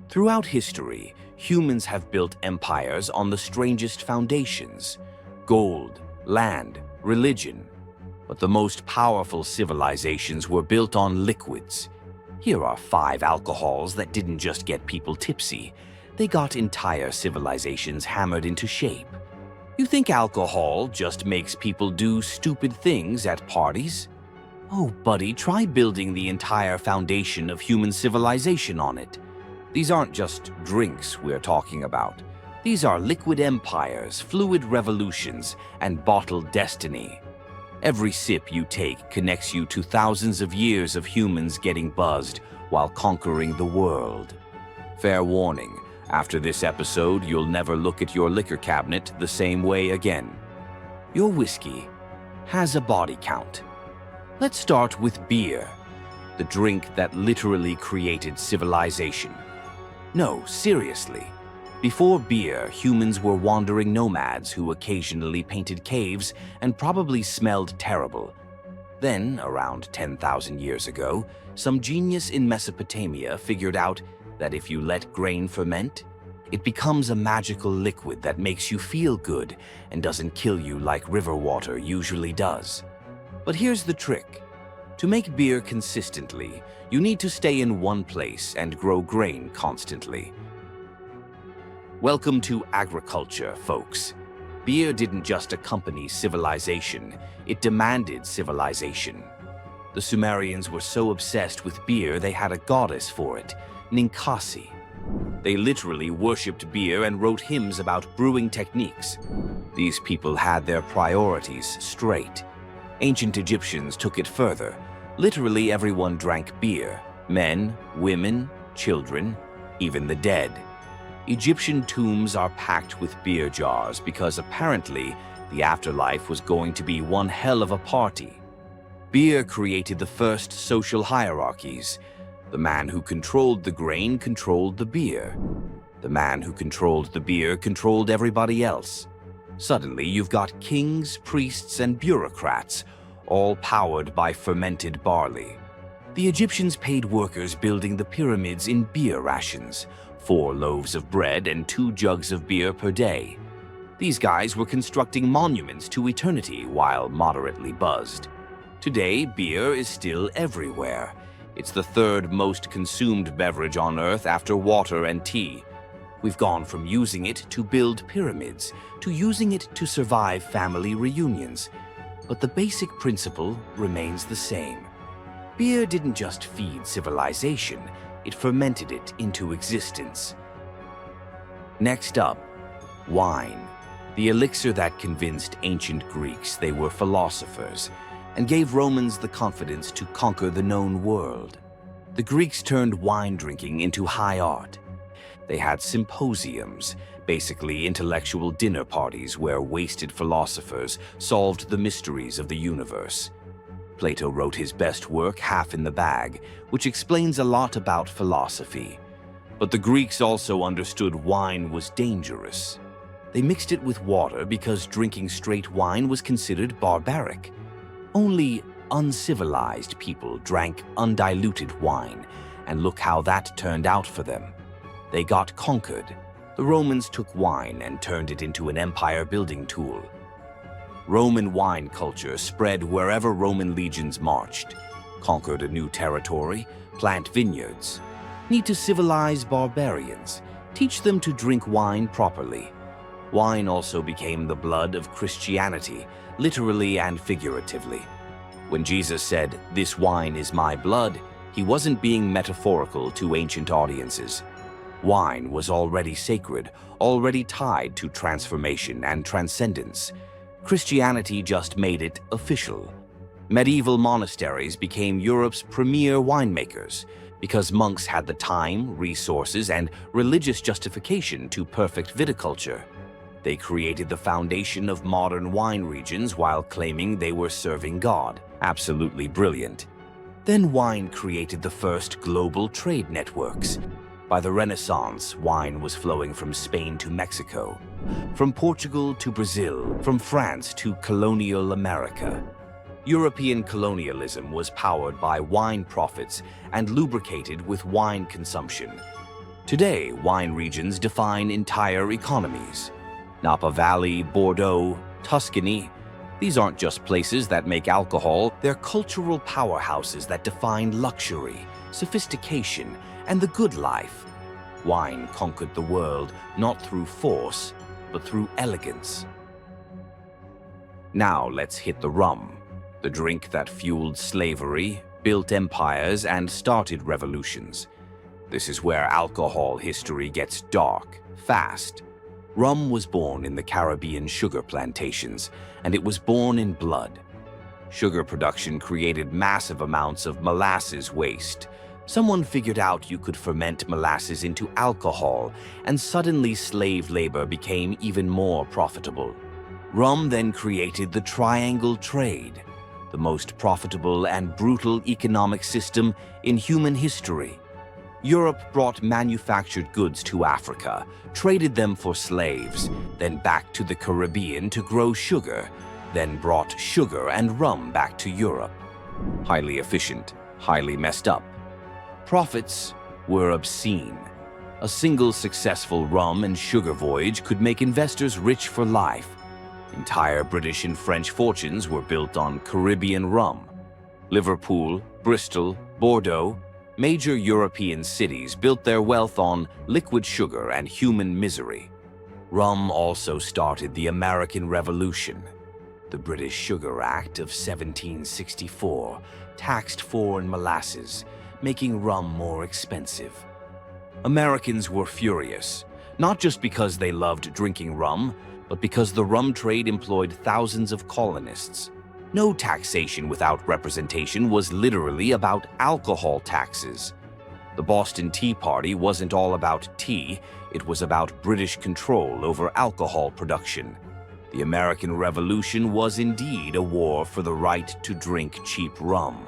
Throughout history, humans have built empires on the strangest foundations: gold, land, religion. But the most powerful civilizations were built on liquids. Here are 5 alcohols that didn't just get people tipsy. They got entire civilizations hammered into shape. You think alcohol just makes people do stupid things at parties? Oh, buddy, try building the entire foundation of human civilization on it. These aren't just drinks we're talking about. These are liquid empires, fluid revolutions, and bottled destiny. Every sip you take connects you to thousands of years of humans getting buzzed while conquering the world. Fair warning, after this episode, you'll never look at your liquor cabinet the same way again. Your whiskey has a body count. Let's start with beer, the drink that literally created civilization. No, seriously. Before beer, humans were wandering nomads who occasionally painted caves and probably smelled terrible. Then, around 10,000 years ago, some genius in Mesopotamia figured out that if you let grain ferment, it becomes a magical liquid that makes you feel good and doesn't kill you like river water usually does. But here's the trick. To make beer consistently, you need to stay in one place and grow grain constantly. Welcome to agriculture, folks. Beer didn't just accompany civilization, it demanded civilization. The Sumerians were so obsessed with beer they had a goddess for it, Ninkasi. They literally worshipped beer and wrote hymns about brewing techniques. These people had their priorities straight. Ancient Egyptians took it further. Literally everyone drank beer: men, women, children, even the dead. Egyptian tombs are packed with beer jars because apparently the afterlife was going to be one hell of a party. Beer created the first social hierarchies. The man who controlled the grain controlled the beer. The man who controlled the beer controlled everybody else. Suddenly, you've got kings, priests, and bureaucrats, all powered by fermented barley. The Egyptians paid workers building the pyramids in beer rations, 4 loaves of bread and 2 jugs of beer per day. These guys were constructing monuments to eternity while moderately buzzed. Today, beer is still everywhere. It's the 3rd most consumed beverage on Earth after water and tea. We've gone from using it to build pyramids to using it to survive family reunions. But the basic principle remains the same. Beer didn't just feed civilization, it fermented it into existence. Next up, wine. The elixir that convinced ancient Greeks they were philosophers and gave Romans the confidence to conquer the known world. The Greeks turned wine drinking into high art. They had symposiums, basically intellectual dinner parties where wasted philosophers solved the mysteries of the universe. Plato wrote his best work, Half in the Bag, which explains a lot about philosophy. But the Greeks also understood wine was dangerous. They mixed it with water because drinking straight wine was considered barbaric. Only uncivilized people drank undiluted wine, and look how that turned out for them. They got conquered. The Romans took wine and turned it into an empire-building tool. Roman wine culture spread wherever Roman legions marched, conquered a new territory, plant vineyards. Need to civilize barbarians, teach them to drink wine properly. Wine also became the blood of Christianity, literally and figuratively. When Jesus said, "This wine is my blood," he wasn't being metaphorical to ancient audiences. Wine was already sacred, already tied to transformation and transcendence. Christianity just made it official. Medieval monasteries became Europe's premier winemakers because monks had the time, resources, and religious justification to perfect viticulture. They created the foundation of modern wine regions while claiming they were serving God. Absolutely brilliant. Then wine created the first global trade networks. By the Renaissance, wine was flowing from Spain to Mexico, from Portugal to Brazil, from France to colonial America. European colonialism was powered by wine profits and lubricated with wine consumption. Today, wine regions define entire economies. Napa Valley, Bordeaux, Tuscany, these aren't just places that make alcohol, they're cultural powerhouses that define luxury, sophistication, and the good life. Wine conquered the world not through force, but through elegance. Now let's hit the rum, the drink that fueled slavery, built empires, and started revolutions. This is where alcohol history gets dark, fast. Rum was born in the Caribbean sugar plantations, and it was born in blood. Sugar production created massive amounts of molasses waste. Someone figured out you could ferment molasses into alcohol, and suddenly slave labor became even more profitable. Rum then created the triangle trade, the most profitable and brutal economic system in human history. Europe brought manufactured goods to Africa, traded them for slaves, then back to the Caribbean to grow sugar, then brought sugar and rum back to Europe. Highly efficient, highly messed up. Profits were obscene. A single successful rum and sugar voyage could make investors rich for life. Entire British and French fortunes were built on Caribbean rum. Liverpool, Bristol, Bordeaux, major European cities built their wealth on liquid sugar and human misery. Rum also started the American Revolution. The British Sugar Act of 1764 taxed foreign molasses, making rum more expensive. Americans were furious, not just because they loved drinking rum, but because the rum trade employed thousands of colonists. No taxation without representation was literally about alcohol taxes. The Boston Tea Party wasn't all about tea, it was about British control over alcohol production. The American Revolution was indeed a war for the right to drink cheap rum.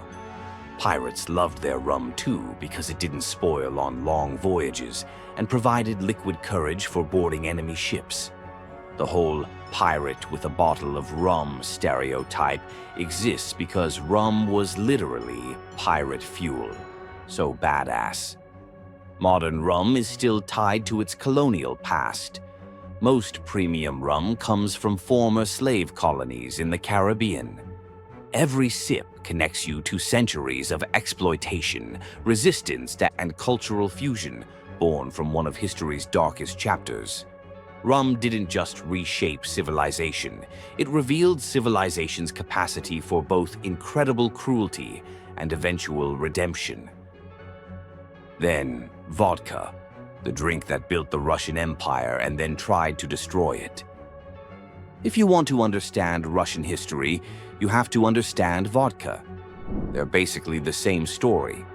Pirates loved their rum too because it didn't spoil on long voyages and provided liquid courage for boarding enemy ships. The whole pirate with a bottle of rum stereotype exists because rum was literally pirate fuel. So badass. Modern rum is still tied to its colonial past. Most premium rum comes from former slave colonies in the Caribbean. Every sip connects you to centuries of exploitation, resistance, and cultural fusion born from one of history's darkest chapters. Rum didn't just reshape civilization, it revealed civilization's capacity for both incredible cruelty and eventual redemption. Then, vodka, the drink that built the Russian Empire and then tried to destroy it. If you want to understand Russian history, you have to understand vodka. They're basically the same story.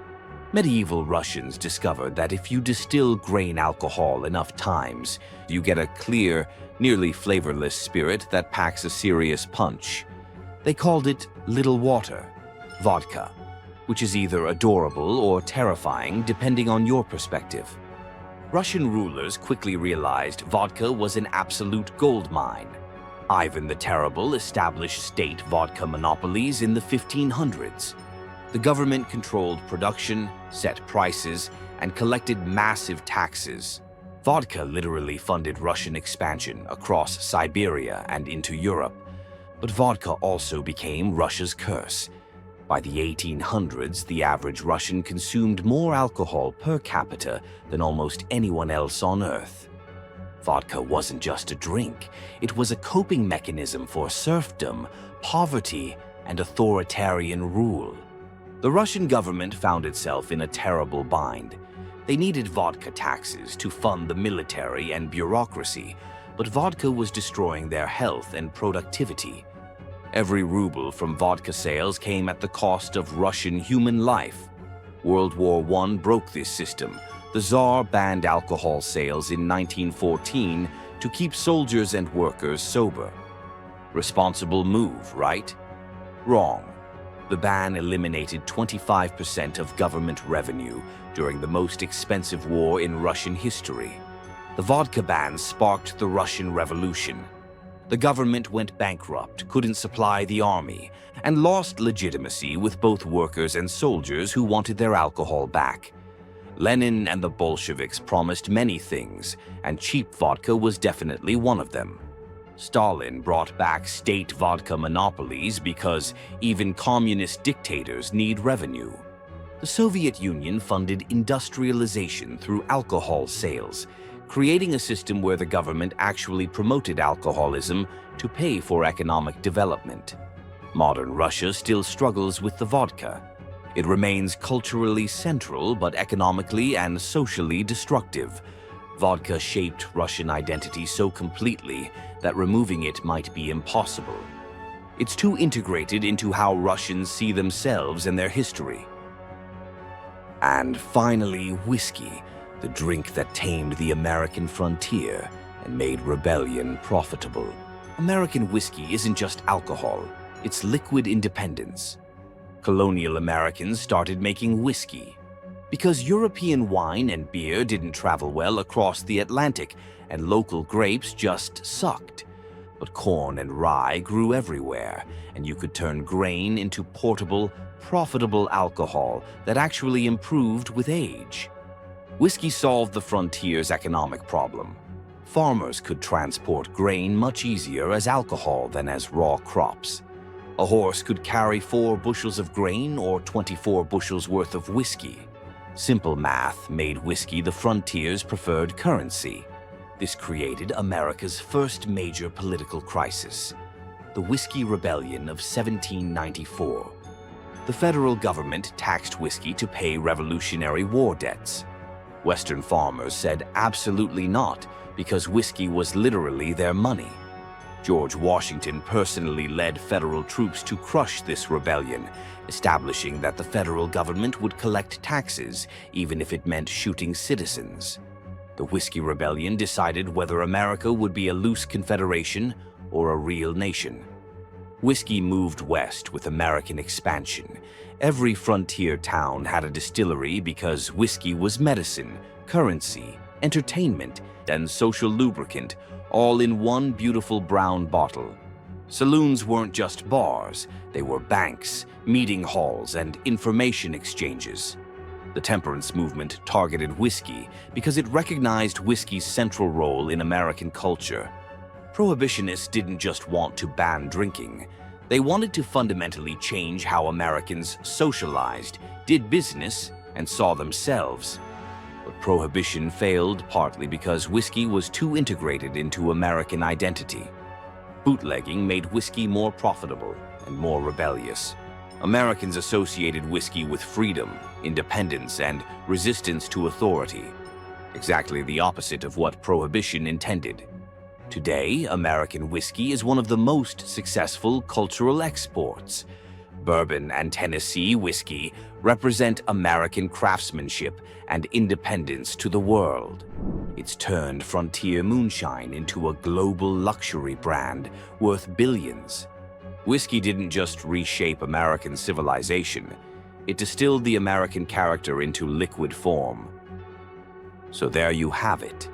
Medieval Russians discovered that if you distill grain alcohol enough times, you get a clear, nearly flavorless spirit that packs a serious punch. They called it little water, vodka, which is either adorable or terrifying depending on your perspective. Russian rulers quickly realized vodka was an absolute goldmine. Ivan the Terrible established state vodka monopolies in the 1500s. The government controlled production, set prices, and collected massive taxes. Vodka literally funded Russian expansion across Siberia and into Europe. But vodka also became Russia's curse. By the 1800s, the average Russian consumed more alcohol per capita than almost anyone else on Earth. Vodka wasn't just a drink, it was a coping mechanism for serfdom, poverty, and authoritarian rule. The Russian government found itself in a terrible bind. They needed vodka taxes to fund the military and bureaucracy, but vodka was destroying their health and productivity. Every ruble from vodka sales came at the cost of Russian human life. World War I broke this system. The Tsar banned alcohol sales in 1914 to keep soldiers and workers sober. Responsible move, right? Wrong. The ban eliminated 25% of government revenue during the most expensive war in Russian history. The vodka ban sparked the Russian Revolution. The government went bankrupt, couldn't supply the army, and lost legitimacy with both workers and soldiers who wanted their alcohol back. Lenin and the Bolsheviks promised many things, and cheap vodka was definitely one of them. Stalin brought back state vodka monopolies because even communist dictators need revenue. The Soviet Union funded industrialization through alcohol sales, creating a system where the government actually promoted alcoholism to pay for economic development. Modern Russia still struggles with the vodka. It remains culturally central but economically and socially destructive. Vodka shaped Russian identity so completely that removing it might be impossible. It's too integrated into how Russians see themselves and their history. And finally, whiskey, the drink that tamed the American frontier and made rebellion profitable. American whiskey isn't just alcohol, it's liquid independence. Colonial Americans started making whiskey because European wine and beer didn't travel well across the Atlantic and local grapes just sucked. But corn and rye grew everywhere, and you could turn grain into portable, profitable alcohol that actually improved with age. Whiskey solved the frontier's economic problem. Farmers could transport grain much easier as alcohol than as raw crops. A horse could carry 4 bushels of grain or 24 bushels worth of whiskey. Simple math made whiskey the frontier's preferred currency. This created America's first major political crisis, the Whiskey Rebellion of 1794. The federal government taxed whiskey to pay Revolutionary War debts. Western farmers said absolutely not, because whiskey was literally their money. George Washington personally led federal troops to crush this rebellion, establishing that the federal government would collect taxes even if it meant shooting citizens. The Whiskey Rebellion decided whether America would be a loose confederation or a real nation. Whiskey moved west with American expansion. Every frontier town had a distillery because whiskey was medicine, currency, entertainment, and social lubricant, all in one beautiful brown bottle. Saloons weren't just bars, they were banks, meeting halls, and information exchanges. The temperance movement targeted whiskey because it recognized whiskey's central role in American culture. Prohibitionists didn't just want to ban drinking. They wanted to fundamentally change how Americans socialized, did business, and saw themselves. But prohibition failed partly because whiskey was too integrated into American identity. Bootlegging made whiskey more profitable and more rebellious. Americans associated whiskey with freedom, independence, and resistance to authority. Exactly the opposite of what Prohibition intended. Today, American whiskey is one of the most successful cultural exports. Bourbon and Tennessee whiskey represent American craftsmanship and independence to the world. It's turned frontier moonshine into a global luxury brand worth billions. Whiskey didn't just reshape American civilization, it distilled the American character into liquid form. So there you have it.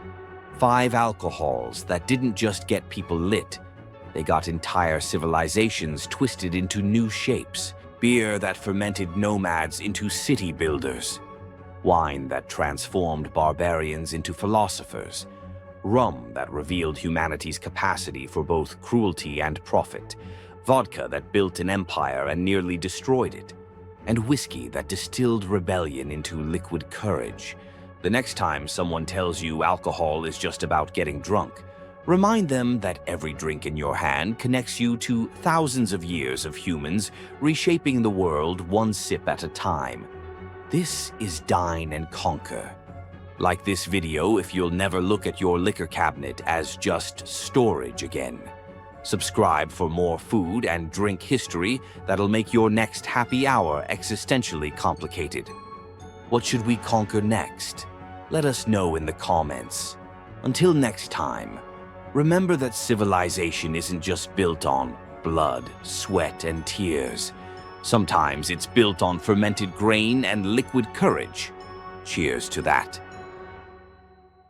5 alcohols that didn't just get people lit, they got entire civilizations twisted into new shapes. Beer that fermented nomads into city builders. Wine that transformed barbarians into philosophers. Rum that revealed humanity's capacity for both cruelty and profit. Vodka that built an empire and nearly destroyed it. And whiskey that distilled rebellion into liquid courage. The next time someone tells you alcohol is just about getting drunk, remind them that every drink in your hand connects you to thousands of years of humans reshaping the world one sip at a time. This is Dine and Conquer. Like this video if you'll never look at your liquor cabinet as just storage again. Subscribe for more food and drink history that'll make your next happy hour existentially complicated. What should we conquer next? Let us know in the comments. Until next time, remember that civilization isn't just built on blood, sweat, and tears. Sometimes it's built on fermented grain and liquid courage. Cheers to that.